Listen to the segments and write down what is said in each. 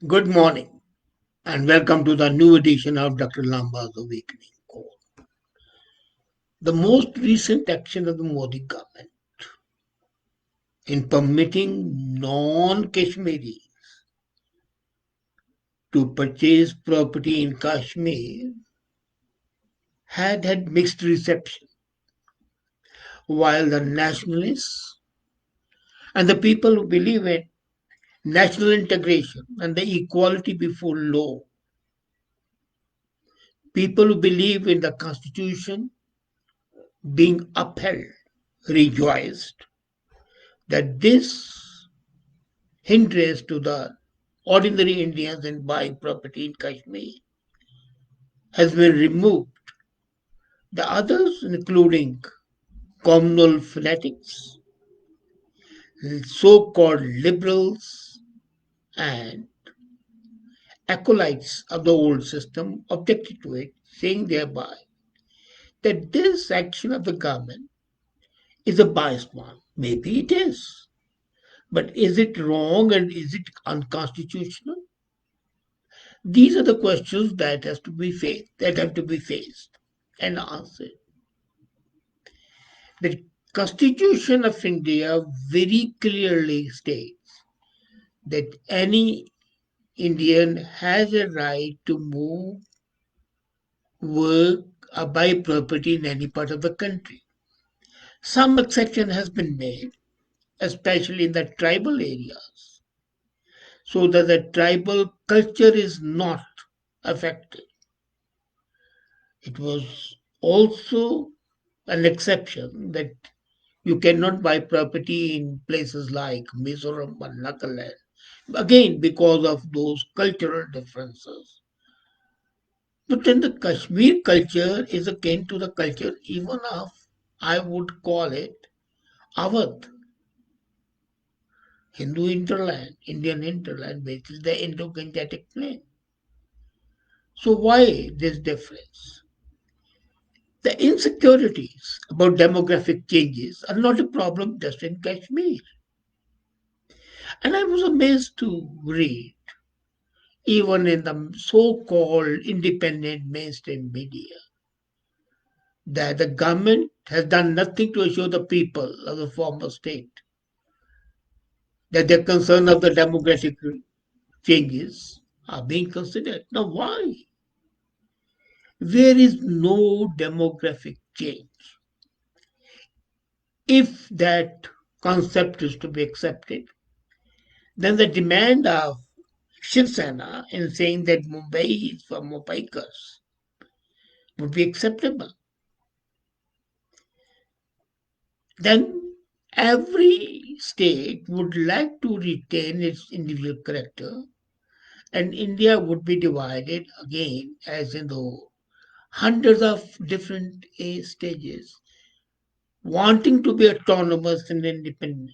Good morning and welcome to the new edition of Dr. Lamba's Awakening Call. The most recent action of the Modi government in permitting non-Kashmiris to purchase property in Kashmir had mixed reception, while the nationalists and the people who believe in national integration and the equality before law, people who believe in the constitution being upheld, rejoiced that this hindrance to the ordinary Indians in buying property in Kashmir has been removed. The others, including communal fanatics, so called liberals, and acolytes of the old system, objected to it, saying thereby that this action of the government is a biased one. Maybe it is. But is it wrong and is it unconstitutional? These are the questions that have to be faced and answered. The Constitution of India very clearly states that any Indian has a right to move, work, or buy property in any part of the country. Some exception has been made, especially in the tribal areas, so that the tribal culture is not affected. It was also an exception that you cannot buy property in places like Mizoram or Nagaland, again because of those cultural differences. But then the Kashmir culture is akin to the culture even of, I would call it, Awadh, Hindu hinterland, Indian hinterland, which is the Indo-Gangetic plain. So why this difference? The insecurities about demographic changes are not a problem just in Kashmir. And I was amazed to read, even in the so called independent mainstream media, that the government has done nothing to assure the people of the former state that their concern of the demographic changes are being considered. Now, why? There is no demographic change. If that concept is to be accepted, then the demand of Shiv Sena in saying that Mumbai is for Mumbaikas would be acceptable. Then every state would like to retain its individual character, and India would be divided again, as in the hundreds of different age stages, wanting to be autonomous and independent.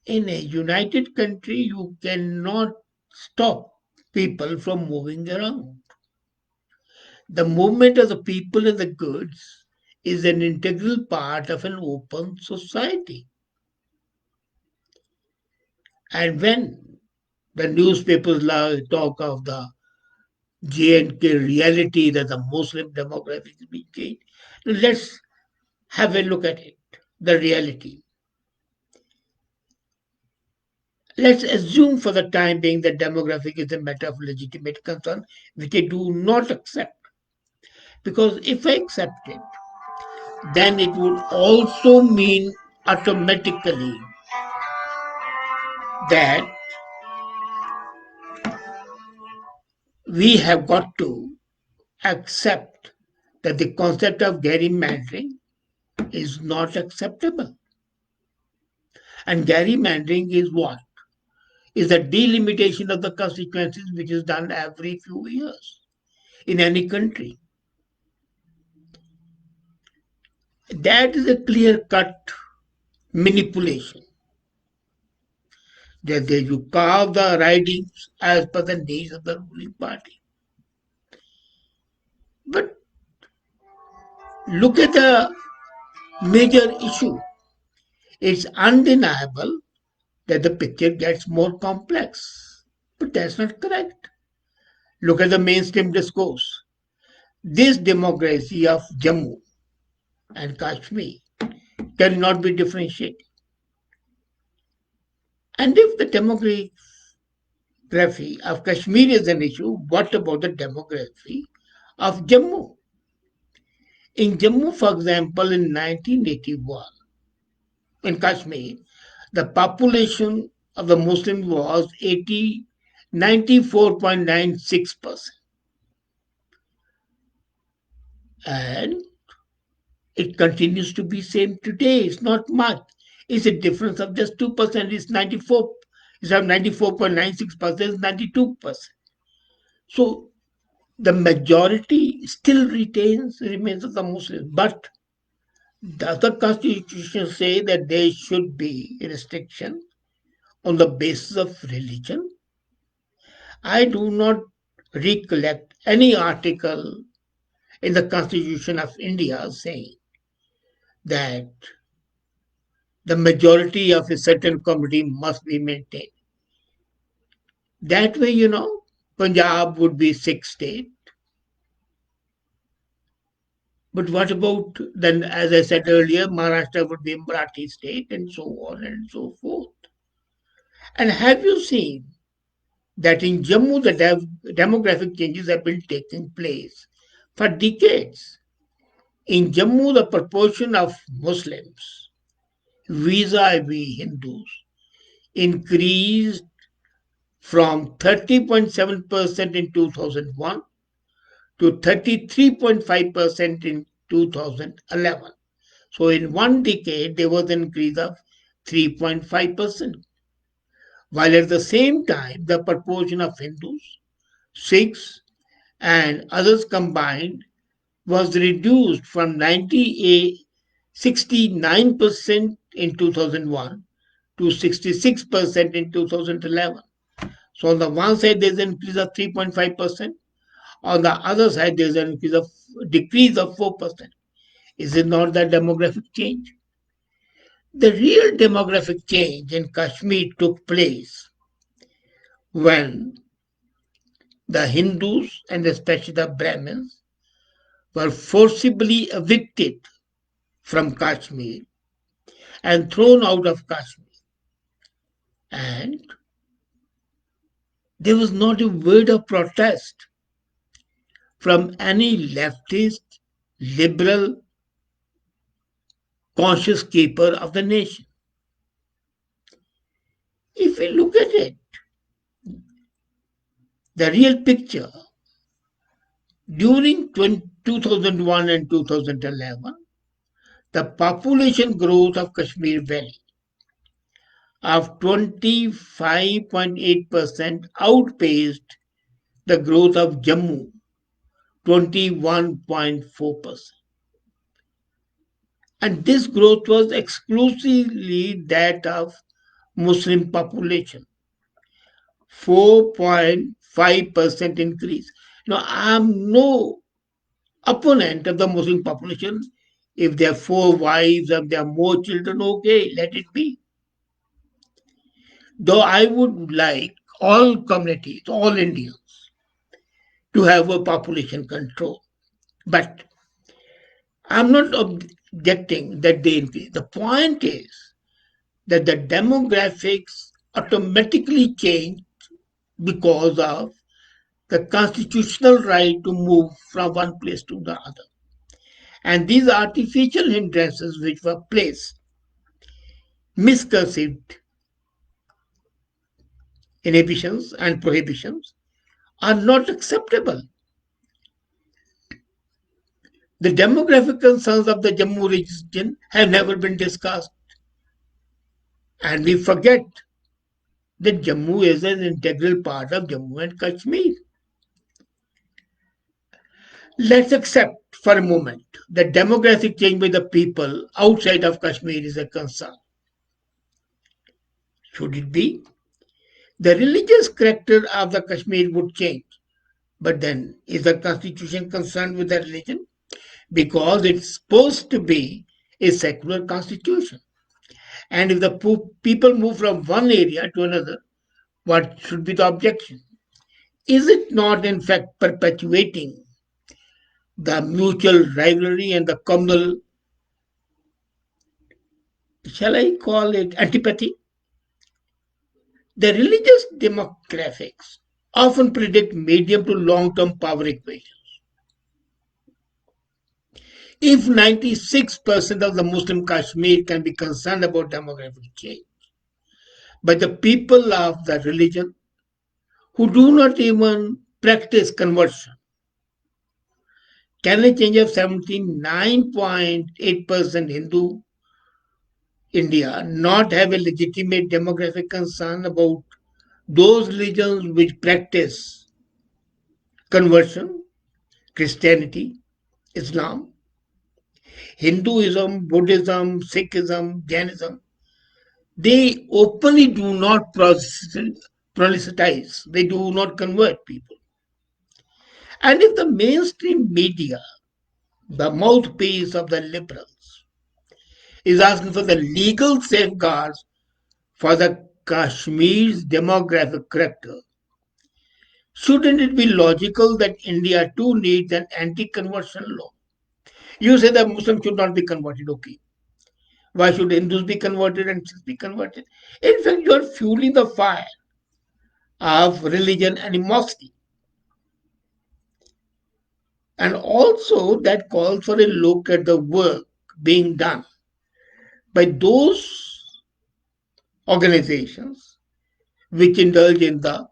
In a united country, you cannot stop people from moving around. The movement of the people and the goods is an integral part of an open society. And when the newspapers talk of the J&K reality that the Muslim demographic is being changed, let's have a look at it, the reality. Let's assume for the time being that demographic is a matter of legitimate concern, which I do not accept. Because if I accept it, then it would also mean automatically that we have got to accept that the concept of gerrymandering is not acceptable. And gerrymandering is what? Is a delimitation of the consequences which is done every few years in any country. That is a clear cut manipulation. That you carve the ridings as per the needs of the ruling party. But look at the major issue. It's undeniable that the picture gets more complex. But that's not correct. Look at the mainstream discourse. This democracy of Jammu and Kashmir cannot be differentiated. And if the demography of Kashmir is an issue, what about the demography of Jammu? In Jammu, for example, in 1981, in Kashmir, the population of the Muslims was 94.96%. And it continues to be same today. It's not much. It's a difference of just 2%. It's 94. Instead of 94.96%, it's 92%. So the majority still remains of the Muslims. But does the constitution say that there should be a restriction on the basis of religion? I do not recollect any article in the Constitution of India saying that the majority of a certain community must be maintained. That way, Punjab would be Sikh state. But what about then, as I said earlier, Maharashtra would be Marathi state and so on and so forth. And have you seen that in Jammu, the demographic changes have been taking place for decades? In Jammu, the proportion of Muslims vis-a-vis Hindus increased from 30.7% in 2001 to 33.5% in 2011. So in one decade, there was an increase of 3.5%. While at the same time, the proportion of Hindus, Sikhs, and others combined was reduced from 69% in 2001 to 66% in 2011. So on the one side, there's an increase of 3.5%. On the other side, there's an decrease of 4%. Is it not that demographic change? The real demographic change in Kashmir took place when the Hindus and especially the Brahmins were forcibly evicted from Kashmir and thrown out of Kashmir. And there was not a word of protest from any leftist, liberal, conscious keeper of the nation. If we look at it, the real picture during 2001 and 2011, the population growth of Kashmir Valley of 25.8% outpaced the growth of Jammu, 21.4%. And this growth was exclusively that of Muslim population, 4.5% increase. Now, I'm no opponent of the Muslim population. If there are 4 wives, if there are more children, okay, let it be. Though I would like all communities, all Indians, to have a population control. But I'm not objecting that they increase. The point is that the demographics automatically change because of the constitutional right to move from one place to the other. And these artificial hindrances which were placed, misconceived inhibitions and prohibitions, are not acceptable. The demographic concerns of the Jammu region have never been discussed. And we forget that Jammu is an integral part of Jammu and Kashmir. Let's accept for a moment that demographic change by the people outside of Kashmir is a concern. Should it be? The religious character of the Kashmir would change. But then, is the constitution concerned with the religion? Because it's supposed to be a secular constitution. And if the people move from one area to another, What should be the objection? Is it not, in fact, perpetuating the mutual rivalry and the communal, shall I call it, antipathy? The religious demographics often predict medium to long term power equation. If 96% of the Muslim Kashmir can be concerned about demographic change, but the people of the religion who do not even practice conversion, can a change of 79.8% Hindu India not have a legitimate demographic concern about those religions which practice conversion, Christianity, Islam, Hinduism, Buddhism, Sikhism, Jainism? They openly do not proselytize, they do not convert people. And if the mainstream media, the mouthpiece of the liberals, is asking for the legal safeguards for the Kashmir's demographic character, shouldn't it be logical that India too needs an anti-conversion law? You say that Muslims should not be converted, okay. Why should Hindus be converted and Sikhs be converted? In fact, you are fueling the fire of religion animosity. And also, that calls for a look at the work being done by those organizations which indulge in the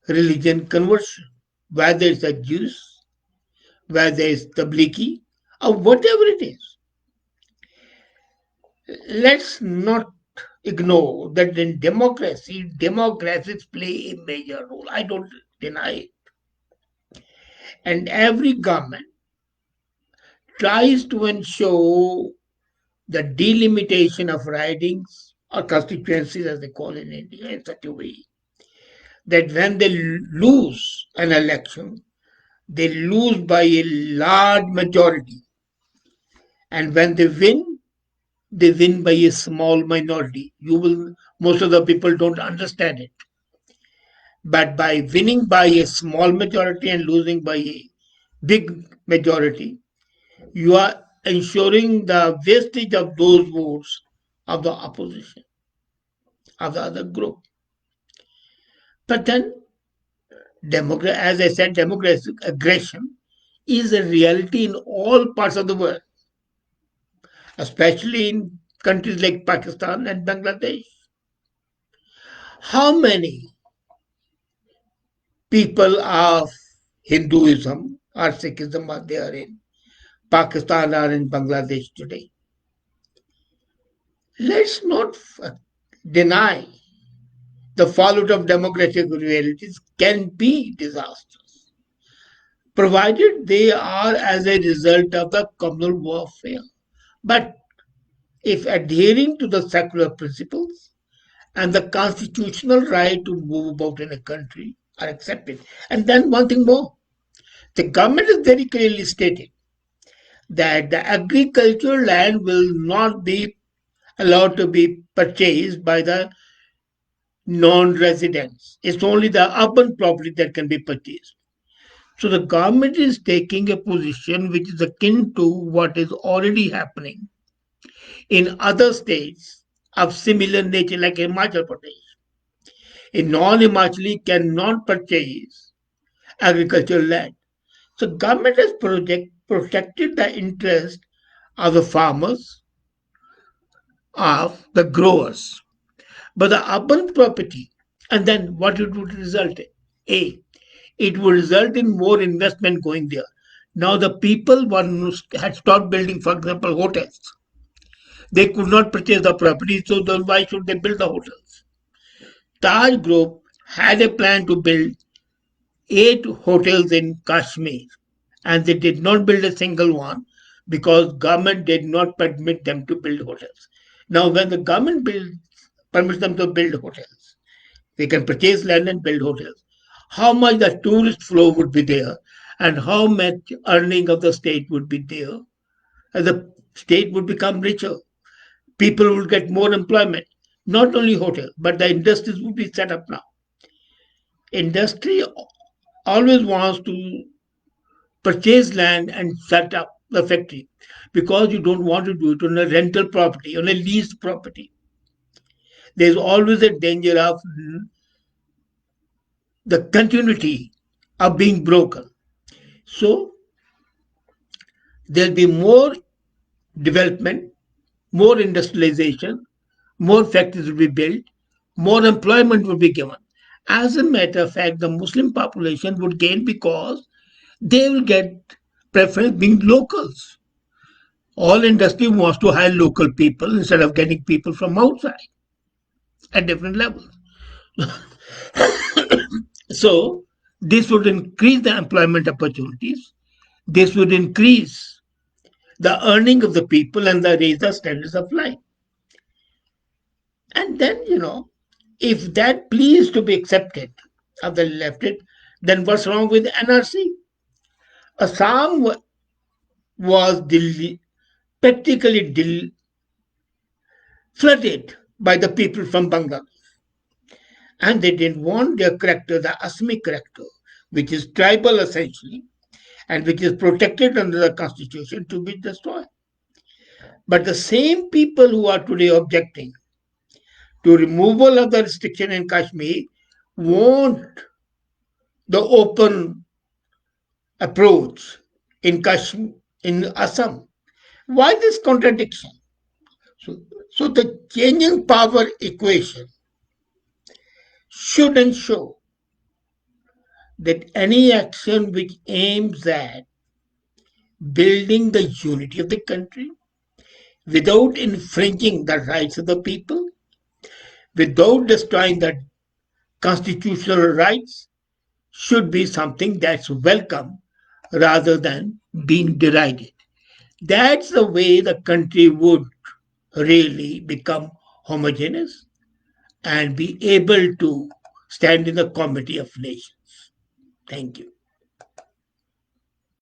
religion conversion, whether it's the Jews, whether it's the Tablighi, or whatever it is. Let's not ignore that in democracy, demographics play a major role. I don't deny it. And every government tries to ensure the delimitation of ridings or constituencies, as they call in India, in such a way that when they lose an election, they lose by a large majority. And when they win by a small minority. Most of the people don't understand it. But by winning by a small majority and losing by a big majority, you are ensuring the wastage of those votes of the opposition, of the other group. But then, as I said, democratic aggression is a reality in all parts of the world, especially in countries like Pakistan and Bangladesh. How many people of Hinduism or Sikhism are there in Pakistan or in Bangladesh today? Let's not deny the fallout of democratic realities can be disastrous, provided they are as a result of the communal warfare. But if adhering to the secular principles and the constitutional right to move about in a country are accepted, and then one thing more, the government has very clearly stated that the agricultural land will not be allowed to be purchased by the non-residents. It's only the urban property that can be purchased. So the government is taking a position which is akin to what is already happening in other states of similar nature, like Himachal Pradesh. A non-Himachali cannot purchase agricultural land. So government has protected the interest of the farmers, of the growers. But the urban property, and then what it would result in? A, it would result in more investment going there. Now the people had stopped building, for example, hotels. They could not purchase the property, so then why should they build the hotels? Taj Group had a plan to build 8 hotels in Kashmir, and they did not build a single one because government did not permit them to build hotels. Now, when the government permits them to build hotels, they can purchase land and build hotels. How much the tourist flow would be there, and how much earning of the state would be there, and the state would become richer. People would get more employment. Not only hotels, but the industries would be set up now. Industry always wants to purchase land and set up the factory because you don't want to do it on a rental property, on a leased property. There's always a danger of the continuity of being broken. So there'll be more development, more industrialization, more factories will be built, more employment will be given. As a matter of fact, the Muslim population would gain because they will get preference being locals. All industry wants to hire local people instead of getting people from outside at different levels. So this would increase the employment opportunities. This would increase the earning of the people and the raise the standards of life. And then, if that plea is to be accepted of the leftists, then what's wrong with NRC? Assam was practically flooded by the people from Bangladesh. And they didn't want their character, the Asmi character, which is tribal essentially, and which is protected under the constitution, to be destroyed. But the same people who are today objecting to removal of the restriction in Kashmir want the open approach in Kashmir, in Assam. Why this contradiction? So, so the changing power equation should ensure that any action which aims at building the unity of the country without infringing the rights of the people, without destroying the constitutional rights, should be something that's welcome rather than being derided. That's the way the country would really become homogeneous and be able to stand in the comity of nations. Thank you.